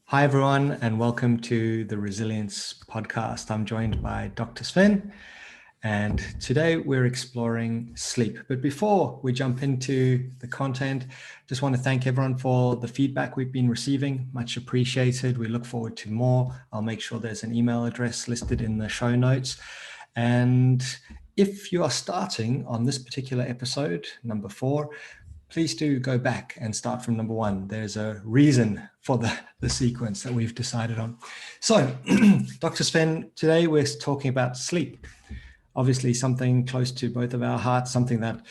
Hi, everyone, and welcome to the Resilience Podcast. I'm joined by Dr. Sven, and today we're exploring sleep. But before we jump into the content, just want to thank everyone for the feedback we've been receiving. Much appreciated. We look forward to more. I'll make sure there's an email address listed in the show notes. And if you are starting on this particular episode, number 4, please do go back and start from number 1. There's a reason for the sequence that we've decided on. So, Dr. Sven, today we're talking about sleep. Obviously, something close to both of our hearts, something that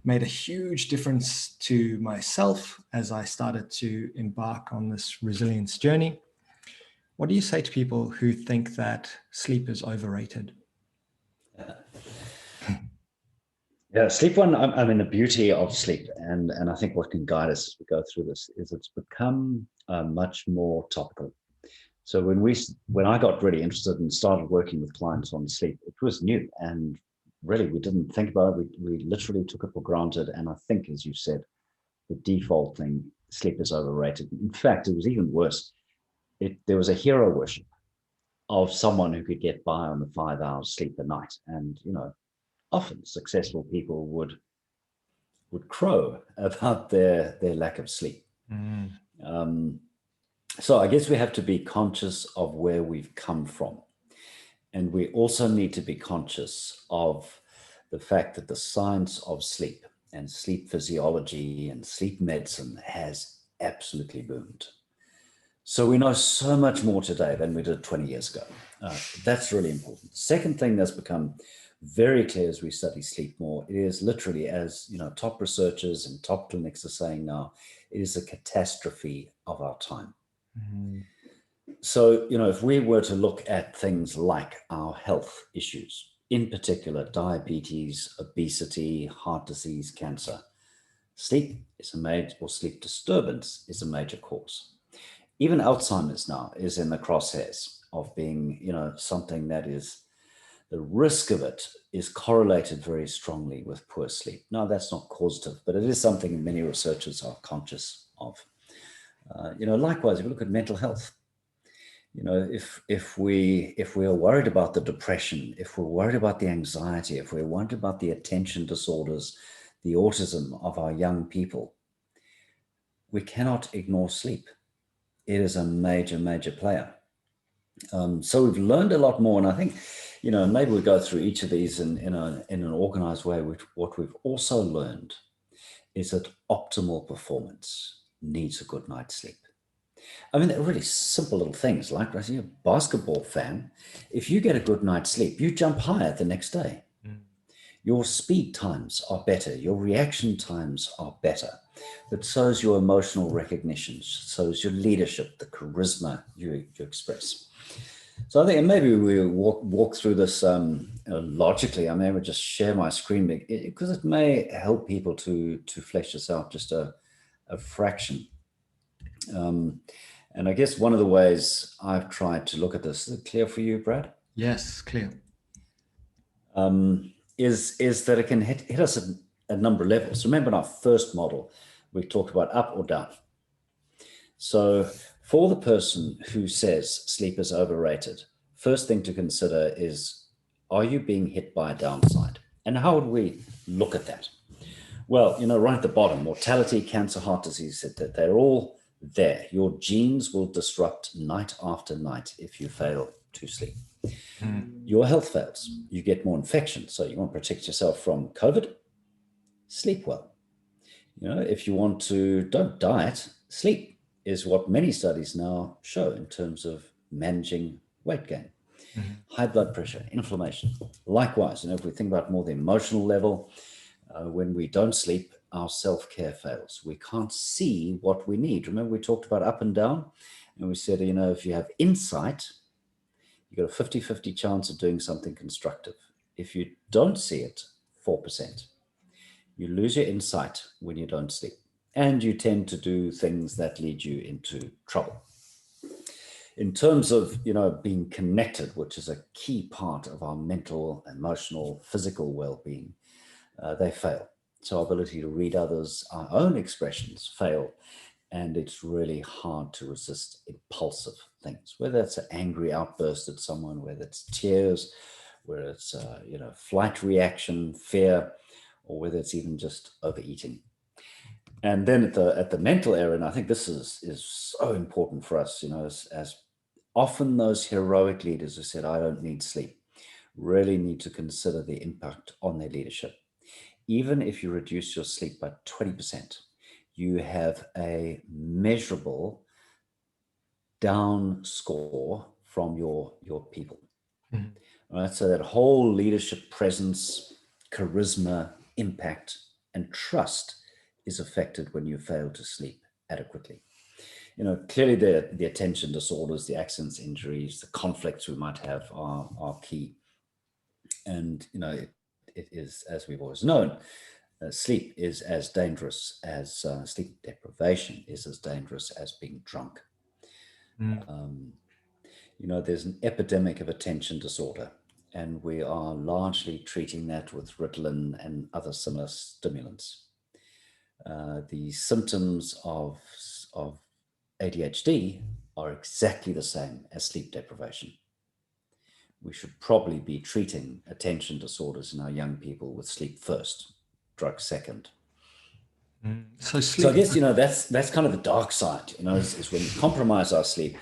made a huge difference to myself as I started to embark on this resilience journey. What do you say to people who think that sleep is overrated? Yeah, sleep one, I mean, the beauty of sleep, and I think what can guide us as we go through this is it's become much more topical. So when I got really interested and started working with clients on sleep, it was new, and really we didn't think about it. We literally took it for granted. And I think, as you said, the default thing, sleep is overrated. In fact, it was even worse. There was a hero worship of someone who could get by on the 5 hours sleep a night. And, often successful people would crow about their lack of sleep. So I guess we have to be conscious of where we've come from. And we also need to be conscious of the fact that the science of sleep and sleep physiology and sleep medicine has absolutely boomed. So we know so much more today than we did 20 years ago. That's really important. Second thing that's become very clear as we study sleep more, it is literally, as top researchers and top clinics are saying now, it is a catastrophe of our time. So, if we were to look at things like our health issues, in particular diabetes, obesity, heart disease, cancer, sleep is a major, or sleep disturbance is a major cause. Even Alzheimer's now is in the crosshairs of being, something that is, the risk of it is correlated very strongly with poor sleep. Now, that's not causative, but it is something many researchers are conscious of. Likewise, if you look at mental health, if we are worried about the depression, if we're worried about the anxiety, if we're worried about the attention disorders, the autism of our young people, we cannot ignore sleep. It is a major, major player. So we've learned a lot more, and I think, maybe we go through each of these in an organized way. What we've also learned is that optimal performance needs a good night's sleep. I mean, they're really simple little things, like, as a basketball fan, if you get a good night's sleep, you jump higher the next day. Your speed times are better. Your reaction times are better. But so is your emotional recognition. So is your leadership, the charisma you express. So I think maybe we'll walk through this logically. I may just share my screen because it may help people to flesh this out just a fraction. And I guess one of the ways I've tried to look at this, is it clear for you, Brad? Yes, clear. Is that it can hit us at a number of levels. Remember in our first model, we talked about up or down. So for the person who says sleep is overrated, first thing to consider is, are you being hit by a downside? And how would we look at that? Well, right at the bottom, mortality, cancer, heart disease, they're all there. Your genes will disrupt night after night if you fail to sleep. Your health fails. You get more infections. So you want to protect yourself from COVID, sleep well. If you want to, don't diet, sleep is what many studies now show in terms of managing weight gain. High blood pressure, inflammation. Likewise, if we think about more the emotional level, when we don't sleep, our self-care fails. We can't see what we need. Remember, we talked about up and down, and we said, if you have insight, you've got a 50-50 chance of doing something constructive. If you don't see it, 4%. You lose your insight when you don't sleep, and you tend to do things that lead you into trouble. In terms of, being connected, which is a key part of our mental, emotional, physical well-being, they fail. So our ability to read others, our own expressions fail. And it's really hard to resist impulsive things, whether it's an angry outburst at someone, whether it's tears, whether it's flight reaction, fear, or whether it's even just overeating. And then at the mental area, and I think this is so important for us, as often those heroic leaders who said, I don't need sleep, really need to consider the impact on their leadership. Even if you reduce your sleep by 20%, you have a measurable down score from your people. Mhm. Right? So that whole leadership presence, charisma, impact, and trust is affected when you fail to sleep adequately. Clearly the attention disorders, the accidents, injuries, the conflicts we might have are key. And, it is, as we've always known, sleep is as dangerous as sleep deprivation is as dangerous as being drunk. Mm. There's an epidemic of attention disorder, and we are largely treating that with Ritalin and other similar stimulants. The symptoms of ADHD are exactly the same as sleep deprivation. We should probably be treating attention disorders in our young people with sleep first, drugs second. So So I sleep. guess, that's kind of the dark side, is when you compromise our sleep,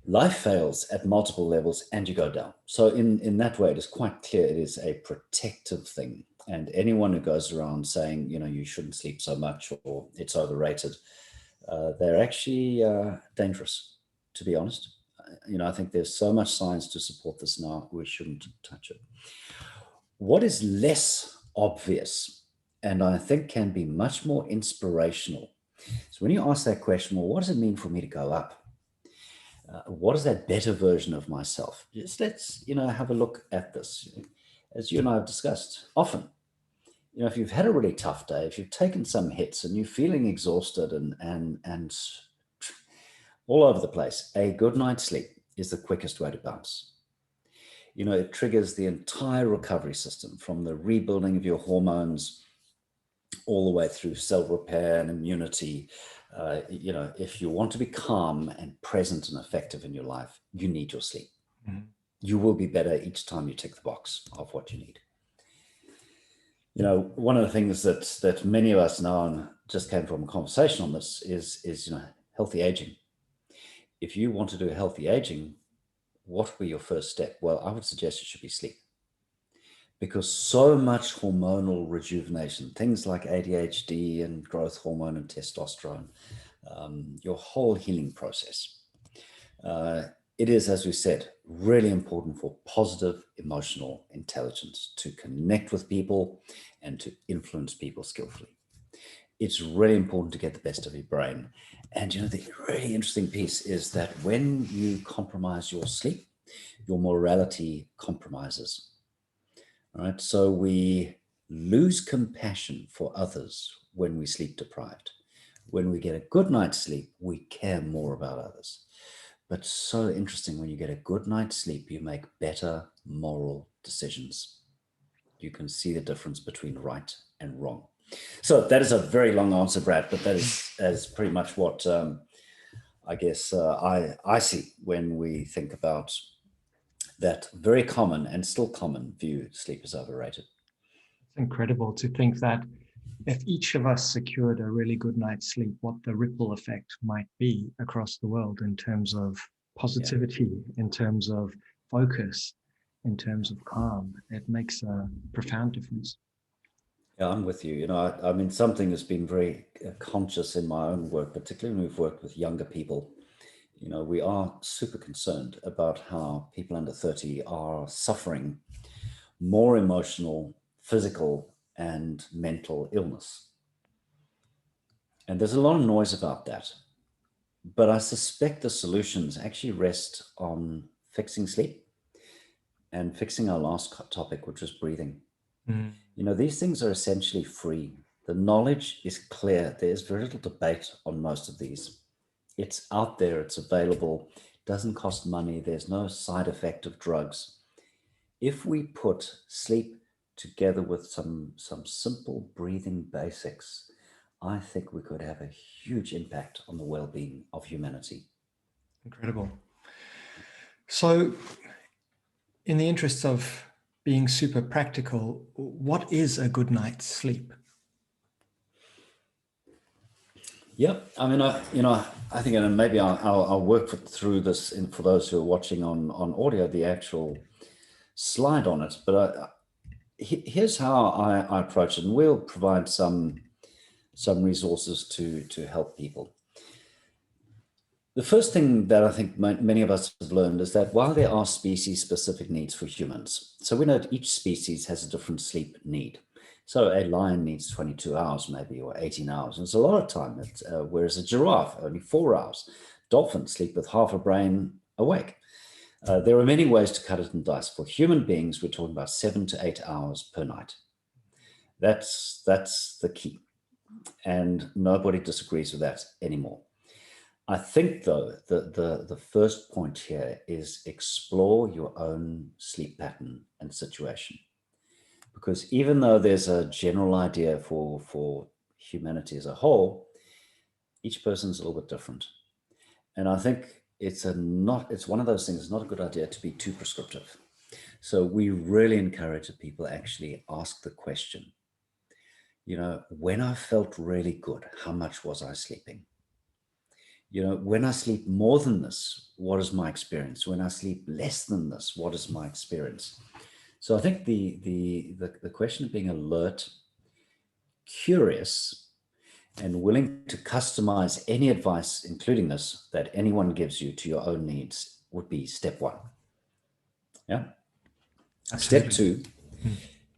life fails at multiple levels and you go down. So in that way, it is quite clear it is a protective thing. And anyone who goes around saying, you shouldn't sleep so much or it's overrated, they're actually dangerous, to be honest. I think there's so much science to support this now, we shouldn't touch it. What is less obvious, and I think can be much more inspirational. So when you ask that question, well, what does it mean for me to go up? What is that better version of myself? Just let's, have a look at this. As you and I have discussed often, if you've had a really tough day, if you've taken some hits and you're feeling exhausted and all over the place, a good night's sleep is the quickest way to bounce. It triggers the entire recovery system, from the rebuilding of your hormones all the way through cell repair and immunity. If you want to be calm and present and effective in your life, you need your sleep. Mhm. You will be better each time you tick the box of what you need. One of the things that many of us know, and just came from a conversation on this, is healthy aging. If you want to do healthy aging, what would be your first step? Well, I would suggest it should be sleep. Because so much hormonal rejuvenation, things like ADHD and growth hormone and testosterone, your whole healing process, it is, as we said, really important for positive emotional intelligence, to connect with people and to influence people skillfully. It's really important to get the best of your brain. And the really interesting piece is that when you compromise your sleep, your morality compromises. All right, so we lose compassion for others when we sleep deprived. When we get a good night's sleep, we care more about others. But so interesting, when you get a good night's sleep, you make better moral decisions. You can see the difference between right and wrong. So that is a very long answer, Brad, but that is pretty much what I guess I see when we think about that very common and still common view: sleep is overrated. It's incredible to think that if each of us secured a really good night's sleep, what the ripple effect might be across the world in terms of positivity, in terms of focus, in terms of calm. It makes a profound difference. Yeah, I'm with you. I mean, something has been very conscious in my own work, particularly when we've worked with younger people. We are super concerned about how people under 30 are suffering more emotional, physical, and mental illness. And there's a lot of noise about that. But I suspect the solutions actually rest on fixing sleep and fixing our last topic, which was breathing. Mm. These things are essentially free. The knowledge is clear. There's very little debate on most of these. It's out there, it's available, doesn't cost money, there's no side effect of drugs. If we put sleep together with some simple breathing basics, I think we could have a huge impact on the well-being of humanity. Incredible. So, in the interests of being super practical, what is a good night's sleep? Yeah, I mean, I think, and maybe I'll work through this for those who are watching on audio, the actual slide on it. But here's how I approach it, and we'll provide some resources to help people. The first thing that I think many of us have learned is that while there are species-specific needs for humans, so we know that each species has a different sleep need. So a lion needs 22 hours maybe, or 18 hours. And it's a lot of time, whereas a giraffe, only 4 hours. Dolphins sleep with half a brain awake. There are many ways to cut it and dice. For human beings, we're talking about 7 to 8 hours per night. That's the key. And nobody disagrees with that anymore. I think, though, the first point here is explore your own sleep pattern and situation. Because even though there's a general idea for humanity as a whole, each person's a little bit different. And I think it's one of those things, it's not a good idea to be too prescriptive. So we really encourage that people actually ask the question, when I felt really good, how much was I sleeping? When I sleep more than this, what is my experience? When I sleep less than this, what is my experience? So I think the question of being alert, curious, and willing to customize any advice, including this, that anyone gives you to your own needs would be step one. Yeah. Absolutely. Step two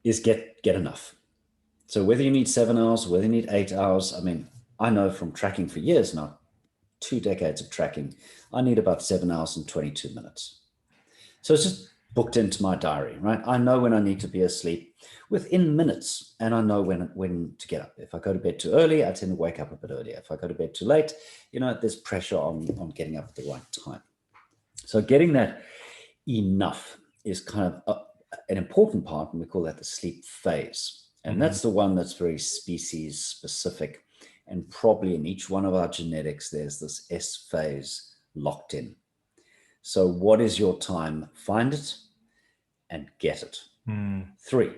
is get enough. So whether you need 7 hours, whether you need 8 hours, I mean, I know from tracking for years now, 2 decades of tracking, I need about 7 hours and 22 minutes. So it's just booked into my diary, right? I know when I need to be asleep within minutes, and I know when to get up. If I go to bed too early, I tend to wake up a bit earlier. If I go to bed too late, there's pressure on getting up at the right time. So getting that enough is kind of an important part, and we call that the sleep phase. And that's the one that's very species specific. And probably in each one of our genetics, there's this S phase locked in. So what is your time? Find it and get it. 3,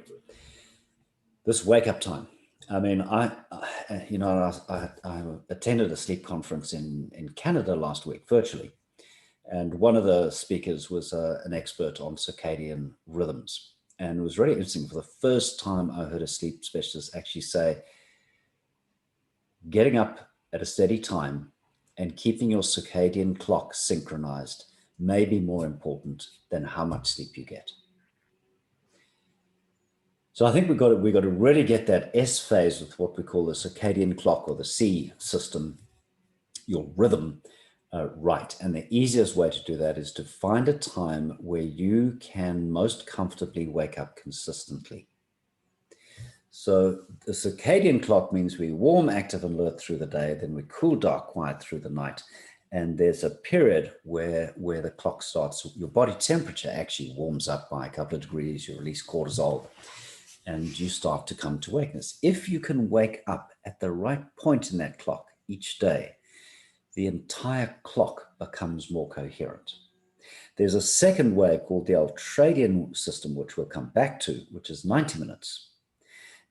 this wake up time. I mean, I attended a sleep conference in Canada last week, virtually. And one of the speakers was an expert on circadian rhythms. And it was really interesting. For the first time, I heard a sleep specialist actually say, getting up at a steady time and keeping your circadian clock synchronized may be more important than how much sleep you get. So I think we've got to really get that S phase with what we call the circadian clock, or the C system, your rhythm, right. And the easiest way to do that is to find a time where you can most comfortably wake up consistently. So the circadian clock means we warm, active, and alert through the day, then we cool, dark, quiet through the night. And there's a period where the clock starts, your body temperature actually warms up by a couple of degrees, you release cortisol, and you start to come to wakeness. If you can wake up at the right point in that clock each day, the entire clock becomes more coherent. There's a second way called the ultradian system, which we'll come back to, which is 90 minutes.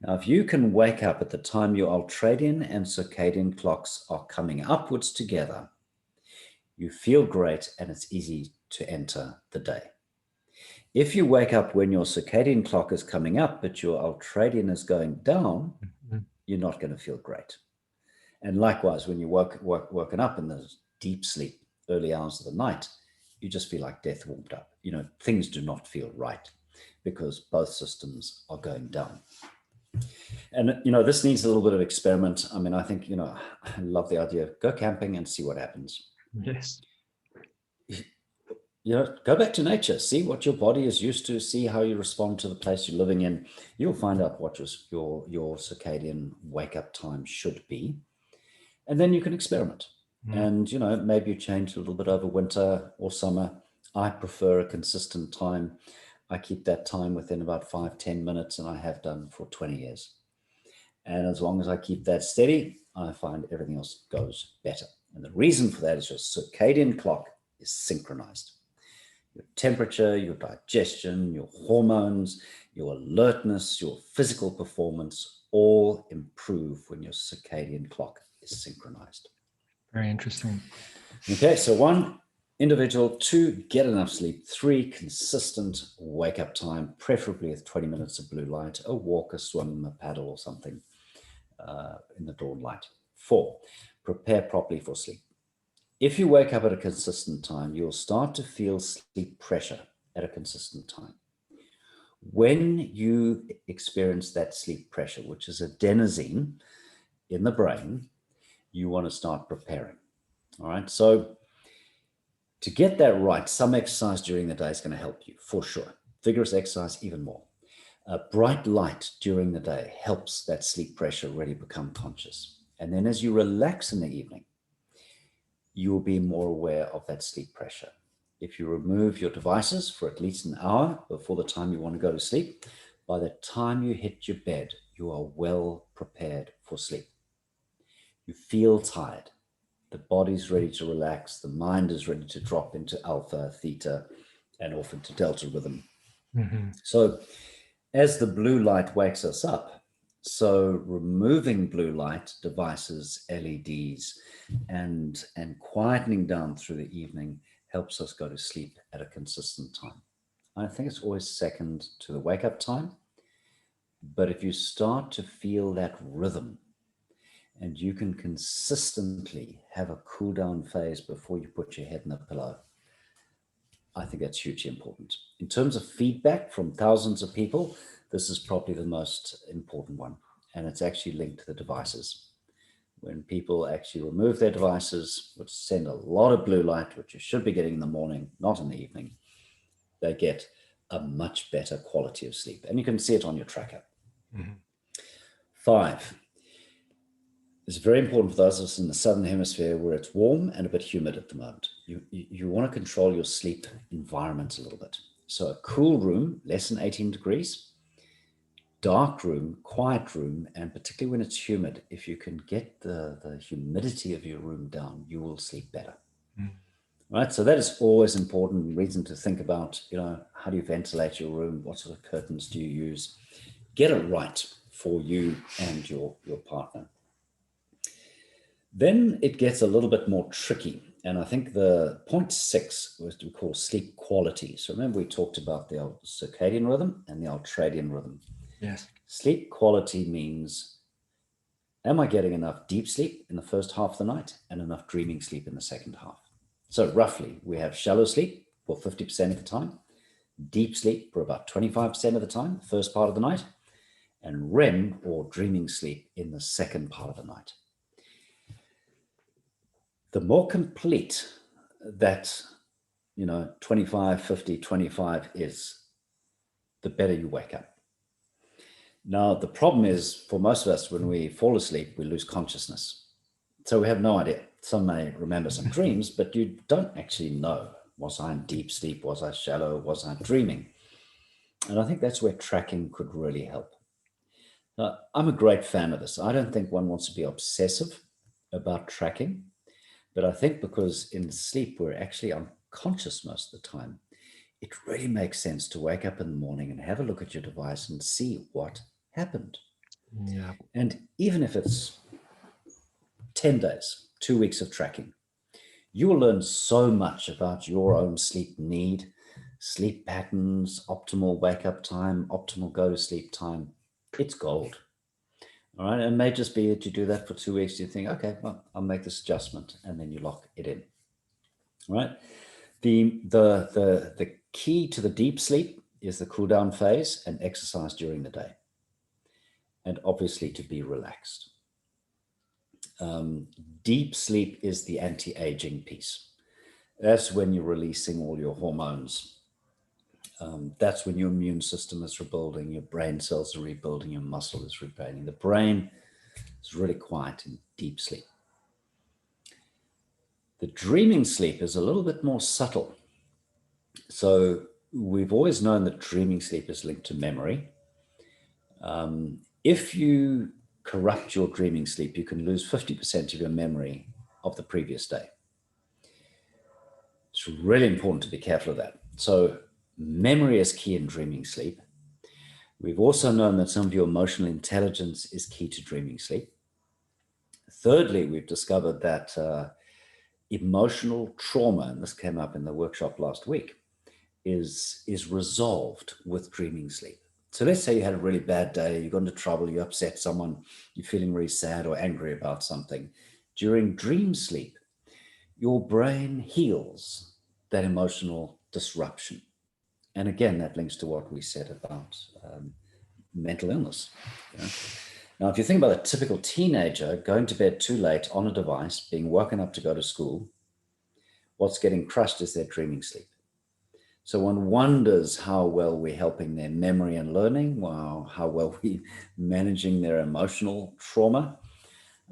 Now, if you can wake up at the time your ultradian and circadian clocks are coming upwards together, you feel great and it's easy to enter the day. If you wake up when your circadian clock is coming up, but your ultradian is going down, you're not going to feel great. And likewise, when you're woken up in the deep sleep, early hours of the night, you just feel like death warmed up. Things do not feel right because both systems are going down. And, this needs a little bit of experiment. I mean, I think, I love the idea of go camping and see what happens. Yes. Go back to nature, see what your body is used to, see how you respond to the place you're living in. You'll find out what your circadian wake-up time should be. And then you can experiment. And, maybe you change a little bit over winter or summer. I prefer a consistent time. I keep that time within about 5-10 minutes, and I have done for 20 years. And as long as I keep that steady, I find everything else goes better. And the reason for that is your circadian clock is synchronized. Your temperature, your digestion, your hormones, your alertness, your physical performance all improve when your circadian clock is synchronized. Very interesting. Okay, so 1, individual. 2, get enough sleep. 3, consistent wake up time, preferably with 20 minutes of blue light, a walk, a swim, a paddle or something in the dawn light. 4, prepare properly for sleep. If you wake up at a consistent time, you'll start to feel sleep pressure at a consistent time. When you experience that sleep pressure, which is adenosine in the brain, you want to start preparing. All right. So to get that right, some exercise during the day is going to help you for sure. Vigorous exercise, even more. Bright light during the day helps that sleep pressure really become conscious. And then as you relax in the evening, you will be more aware of that sleep pressure. If you remove your devices for at least an hour before the time you want to go to sleep, by the time you hit your bed, you are well prepared for sleep. You feel tired. The body's ready to relax. The mind is ready to drop into alpha, theta, and off into delta rhythm. Mm-hmm. So as the blue light wakes us up, so removing blue light devices, LEDs, and quietening down through the evening helps us go to sleep at a consistent time. I think it's always second to the wake up time. But if you start to feel that rhythm and you can consistently have a cool down phase before you put your head in the pillow, I think that's hugely important. In terms of feedback from thousands of people, this is probably the most important one. And it's actually linked to the devices. When people actually remove their devices, which send a lot of blue light, which you should be getting in the morning, not in the evening, they get a much better quality of sleep. And you can see it on your tracker. Mm-hmm. 5, it's very important for those of us in the Southern Hemisphere where it's warm and a bit humid at the moment. You want to control your sleep environment a little bit. So a cool room, less than 18 degrees, dark room, quiet room, and particularly when it's humid, if you can get the humidity of your room down, you will sleep better. Mm. Right? So that is always important reason to think about, how do you ventilate your room? What sort of curtains do you use? Get it right for you and your partner. Then it gets a little bit more tricky. And I think the point 6 was to call sleep quality. So remember we talked about the circadian rhythm and the ultradian rhythm. Yes. Sleep quality means, am I getting enough deep sleep in the first half of the night and enough dreaming sleep in the second half? So roughly we have shallow sleep for 50% of the time, deep sleep for about 25% of the time, the first part of the night, and REM or dreaming sleep in the second part of the night. The more complete that, 25, 50, 25 is, the better you wake up. Now, the problem is for most of us, when we fall asleep, we lose consciousness. So we have no idea. Some may remember some dreams, but you don't actually know. Was I in deep sleep? Was I shallow? Was I dreaming? And I think that's where tracking could really help. Now, I'm a great fan of this. I don't think one wants to be obsessive about tracking, but I think because in sleep, we're actually unconscious most of the time, it really makes sense to wake up in the morning and have a look at your device and see what happened. Yeah. And even if it's 10 days, 2 weeks of tracking, you will learn so much about your own sleep need, sleep patterns, optimal wake up time, optimal go to sleep time. It's gold. All right. It may just be that you do that for 2 weeks. You think, okay, well, I'll make this adjustment, and then you lock it in. All right. The key to the deep sleep is the cool down phase and exercise during the day. And obviously to be relaxed. Deep sleep is the anti-aging piece. That's when you're releasing all your hormones. That's when your immune system is rebuilding, your brain cells are rebuilding, your muscle is rebuilding. The brain is really quiet in deep sleep. The dreaming sleep is a little bit more subtle. So we've always known that dreaming sleep is linked to memory. If you corrupt your dreaming sleep, you can lose 50% of your memory of the previous day. It's really important to be careful of that. So memory is key in dreaming sleep. We've also known that some of your emotional intelligence is key to dreaming sleep. Thirdly, we've discovered that emotional trauma, and this came up in the workshop last week, is resolved with dreaming sleep. So let's say you had a really bad day, you got into trouble, you upset someone, you're feeling really sad or angry about something. During dream sleep, your brain heals that emotional disruption. And again, that links to what we said about mental illness. You know? Now, if you think about a typical teenager going to bed too late on a device, being woken up to go to school, what's getting crushed is their dreaming sleep. So one wonders how well we're helping their memory and learning, wow, how well we're managing their emotional trauma.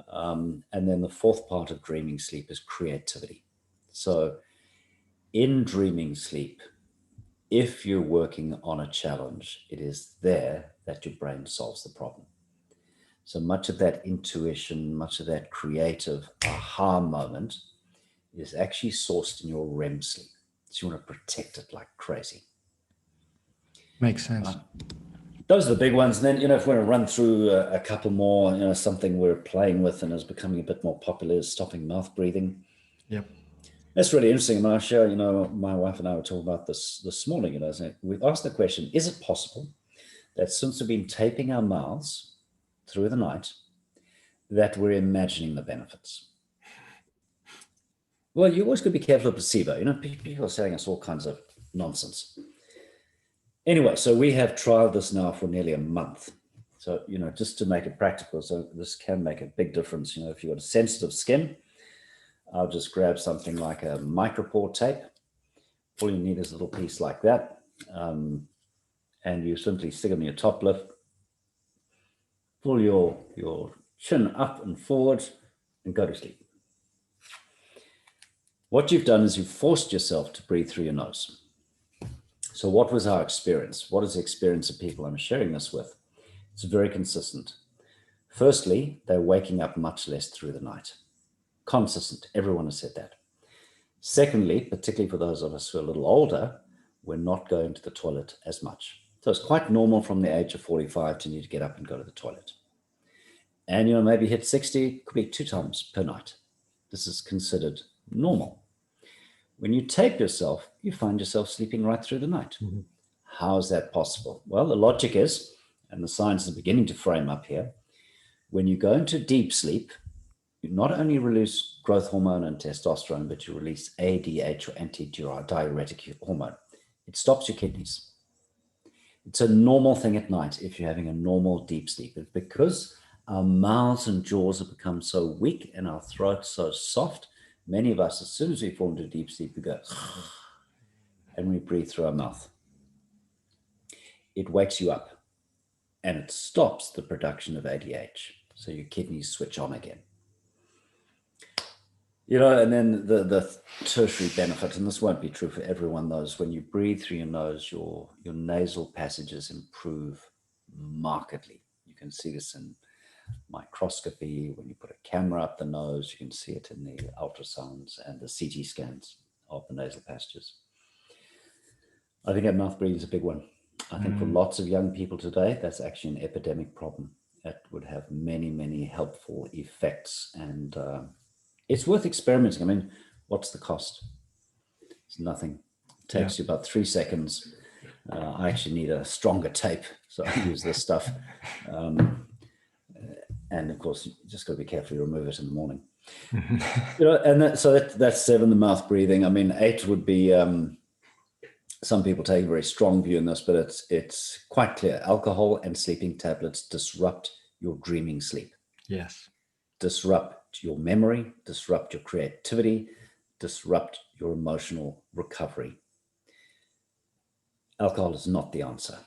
And then the fourth part of dreaming sleep is creativity. So in dreaming sleep, if you're working on a challenge, it is there that your brain solves the problem. So much of that intuition, much of that creative aha moment is actually sourced in your REM sleep. So you want to protect it like crazy. Makes sense. Those are the big ones. And then, if we want to run through a couple more, something we're playing with and is becoming a bit more popular is stopping mouth breathing. Yep. That's really interesting. And I'll share, my wife and I were talking about this morning. We asked the question, is it possible that since we've been taping our mouths through the night, that we're imagining the benefits? Well, you always got to be careful of placebo. People are selling us all kinds of nonsense. Anyway, so we have trialed this now for nearly a month. So, just to make it practical, so this can make a big difference. If you've got a sensitive skin, I'll just grab something like a micropore tape. All you need is a little piece like that. And you simply stick it in your top lip, pull your chin up and forward, and go to sleep. What you've done is you've forced yourself to breathe through your nose. So what was our experience? What is the experience of people I'm sharing this with? It's very consistent. Firstly, they're waking up much less through the night. Consistent. Everyone has said that. Secondly, particularly for those of us who are a little older, we're not going to the toilet as much. So it's quite normal from the age of 45 to need to get up and go to the toilet. And, maybe hit 60, could be 2 times per night. This is considered normal. When you tape yourself, you find yourself sleeping right through the night. Mm-hmm. How is that possible? Well, the logic is, and the science is beginning to frame up here, when you go into deep sleep, you not only release growth hormone and testosterone, but you release ADH or antidiuretic hormone. It stops your kidneys. It's a normal thing at night if you're having a normal deep sleep. It's because our mouths and jaws have become so weak and our throats so soft. Many of us, as soon as we fall into deep sleep, we go, and we breathe through our mouth. It wakes you up and it stops the production of ADH. So your kidneys switch on again. And then the tertiary benefit, and this won't be true for everyone, those when you breathe through your nose, your nasal passages improve markedly. You can see this in microscopy. When you put a camera up the nose, you can see it in the ultrasounds and the CT scans of the nasal passages. I think that mouth breathing is a big one. I think for lots of young people today, that's actually an epidemic problem. That would have many, many helpful effects. And it's worth experimenting. I mean, what's the cost? It's nothing. It takes you about 3 seconds. I actually need a stronger tape, so I use this stuff. And of course, you just got to be careful you remove it in the morning. And that's 7, the mouth breathing. I mean, 8 would be, some people take a very strong view in this, but it's quite clear. Alcohol and sleeping tablets disrupt your dreaming sleep. Yes. Disrupt your memory, disrupt your creativity, disrupt your emotional recovery. Alcohol is not the answer.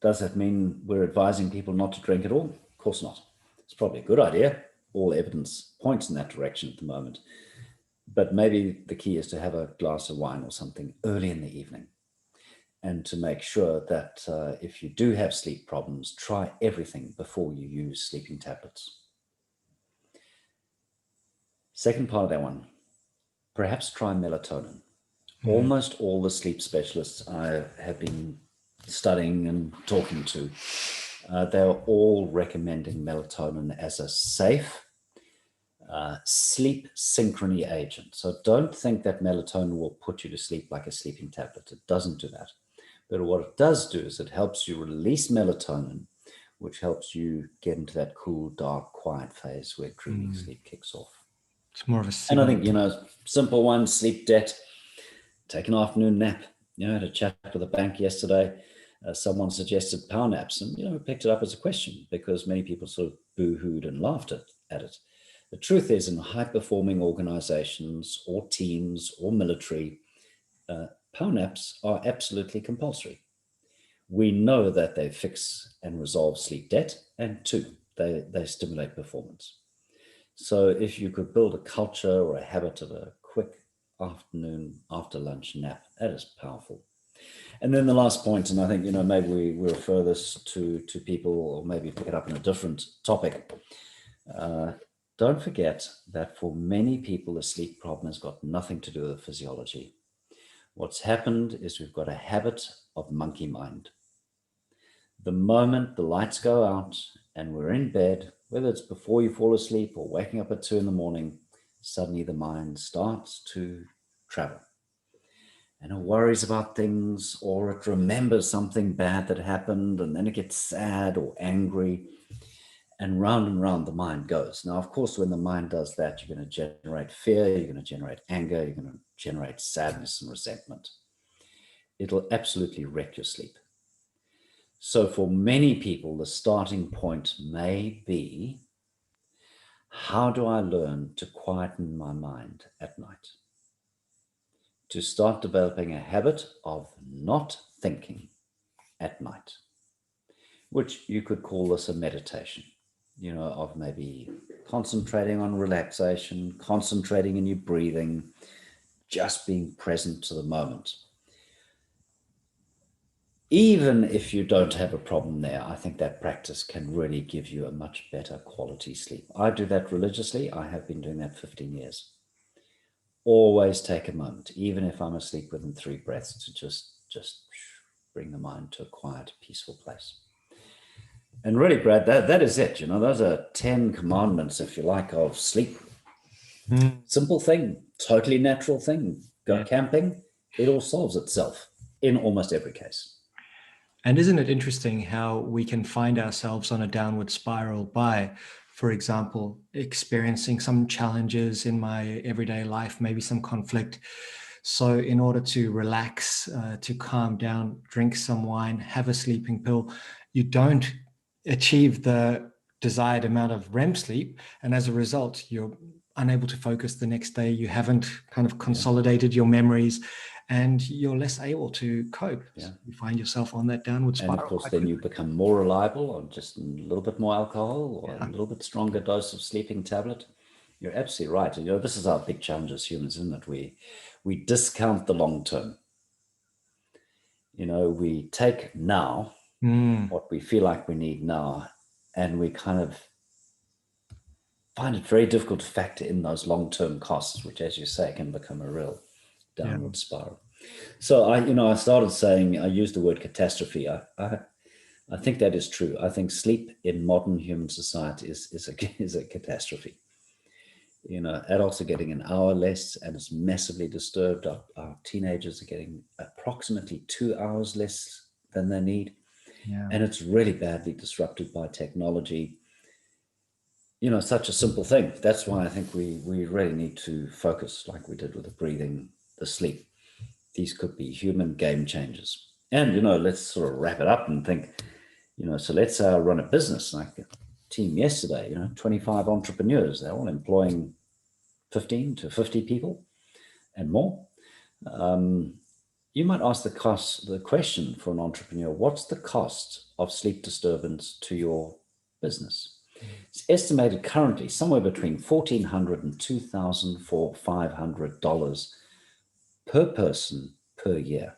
Does that mean we're advising people not to drink at all? Of course not. It's probably a good idea. All evidence points in that direction at the moment. But maybe the key is to have a glass of wine or something early in the evening. and to make sure that if you do have sleep problems, try everything before you use sleeping tablets. Second part of that one, perhaps try melatonin. Almost all the sleep specialists I have been studying and talking to, they're all recommending melatonin as a safe sleep synchrony agent. So don't think that melatonin will put you to sleep like a sleeping tablet. It doesn't do that. But what it does do is it helps you release melatonin, which helps you get into that cool, dark, quiet phase where dreaming sleep kicks off. It's more of a And I signal. think, simple one, sleep debt, take an afternoon nap. I had a chat with a bank yesterday. Someone suggested power naps, and we picked it up as a question because many people sort of boo-hooed and laughed at it. The truth is, in high-performing organizations or teams or military, power naps are absolutely compulsory. We know that they fix and resolve sleep debt, and two, they stimulate performance. So if you could build a culture or a habit of a quick afternoon after lunch nap, that is powerful. And then the last point, and I think, maybe we refer this to people, or maybe pick it up in a different topic. Don't forget that for many people, the sleep problem has got nothing to do with physiology. What's happened is we've got a habit of monkey mind. The moment the lights go out and we're in bed, whether it's before you fall asleep or waking up at 2 a.m, suddenly the mind starts to travel. And it worries about things, or it remembers something bad that happened, and then it gets sad or angry, and round the mind goes. Now, of course, when the mind does that, you're going to generate fear, you're going to generate anger, you're going to generate sadness and resentment. It'll absolutely wreck your sleep. So for many people, the starting point may be, how do I learn to quieten my mind at night? To start developing a habit of not thinking at night, which you could call this a meditation, of maybe concentrating on relaxation, concentrating in your breathing, just being present to the moment. Even if you don't have a problem there, I think that practice can really give you a much better quality sleep. I do that religiously. I have been doing that 15 years. Always take a moment, even if I'm asleep, within 3 breaths, to just bring the mind to a quiet, peaceful place. And really, Brad, that is it. Those are 10 commandments, if you like, of sleep. Simple thing, totally natural thing. Go camping, it all solves itself in almost every case. And isn't it interesting how we can find ourselves on a downward spiral by, for example, experiencing some challenges in my everyday life, maybe some conflict. So in order to relax, to calm down, drink some wine, have a sleeping pill, you don't achieve the desired amount of REM sleep. And as a result, you're unable to focus the next day. You haven't kind of consolidated your memories, and you're less able to cope. Yeah. So you find yourself on that downward spiral. And of course, then you become more reliable on just a little bit more alcohol, or a little bit stronger dose of sleeping tablet. You're absolutely right. This is our big challenge as humans, isn't it? We discount the long term. We take now what we feel like we need now, and we kind of find it very difficult to factor in those long-term costs, which, as you say, can become a real downward spiral. So I started saying, I used the word catastrophe. I think that is true. I think sleep in modern human society is a catastrophe. Adults are getting an hour less, and it's massively disturbed. Our teenagers are getting approximately 2 hours less than they need. Yeah. And it's really badly disrupted by technology. Such a simple thing. That's why I think we really need to focus, like we did with the breathing, the sleep. These could be human game changers. And, let's sort of wrap it up and think, so let's say I run a business like a team yesterday, 25 entrepreneurs. They're all employing 15 to 50 people and more. You might ask the question for an entrepreneur, what's the cost of sleep disturbance to your business? It's estimated currently somewhere between $1,400 and $2,500 per person per year.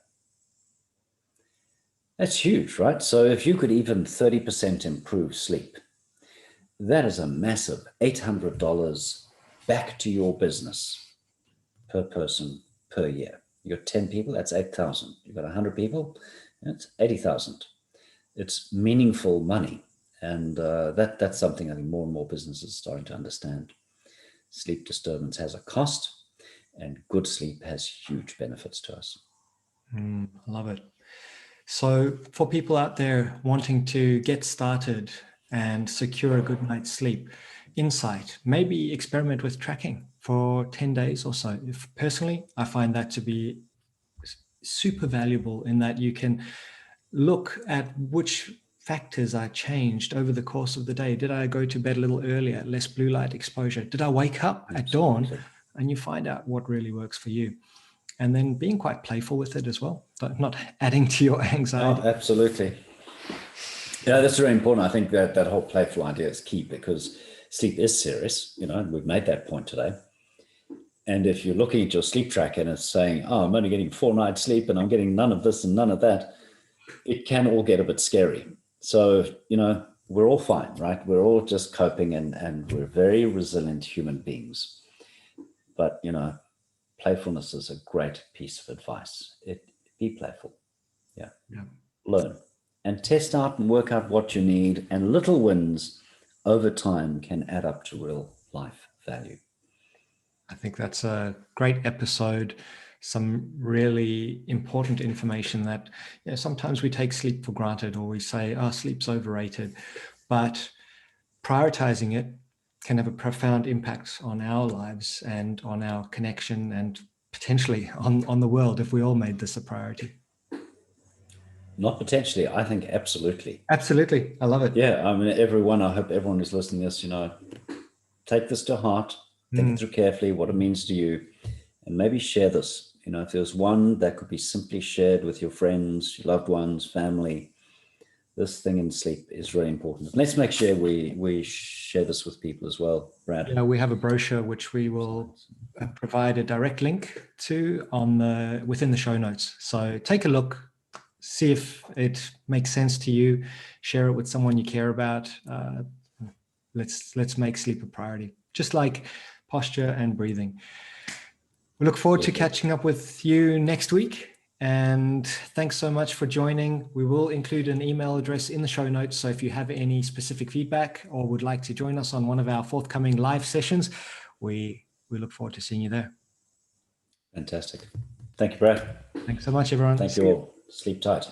That's huge, right? So if you could even 30% improve sleep, that is a massive $800 back to your business per person per year. You got 10 people, that's 8,000. You got 100 people, that's 80,000. It's meaningful money. And that's something I think more and more businesses are starting to understand. Sleep disturbance has a cost, and good sleep has huge benefits to us. I love it. So for people out there wanting to get started and secure a good night's sleep, insight, maybe experiment with tracking for 10 days or so. If personally, I find that to be super valuable in that you can look at which factors are changed over the course of the day. Did I go to bed a little earlier, less blue light exposure? Did I wake up at dawn? And you find out what really works for you. And then being quite playful with it as well, but not adding to your anxiety. Oh, absolutely. Yeah, that's very important. I think that whole playful idea is key because sleep is serious. We've made that point today. And if you're looking at your sleep tracker and it's saying, oh, I'm only getting 4 nights sleep and I'm getting none of this and none of that, it can all get a bit scary. So, we're all fine, right? We're all just coping and we're very resilient human beings. But, playfulness is a great piece of advice. Be playful. Yeah. Learn and test out and work out what you need. And little wins over time can add up to real life value. I think that's a great episode. Some really important information that sometimes we take sleep for granted, or we say, oh, sleep's overrated. But prioritizing it can have a profound impact on our lives and on our connection and potentially on the world if we all made this a priority. Not potentially, I think absolutely. Absolutely. I love it. Yeah, I hope everyone who's listening to this, take this to heart, think it through carefully, what it means to you, and maybe share this. If there's one that could be simply shared with your friends, your loved ones, family, this thing in sleep is really important. Let's make sure we share this with people as well, Brad. Yeah, we have a brochure which we will provide a direct link to within the show notes. So take a look, see if it makes sense to you, share it with someone you care about. Let's make sleep a priority, just like posture and breathing. We look forward to catching up with you next week. And thanks so much for joining. We will include an email address in the show notes. So if you have any specific feedback or would like to join us on one of our forthcoming live sessions, we look forward to seeing you there. Fantastic. Thank you, Brad. Thanks so much, everyone. Thank you all. Sleep tight.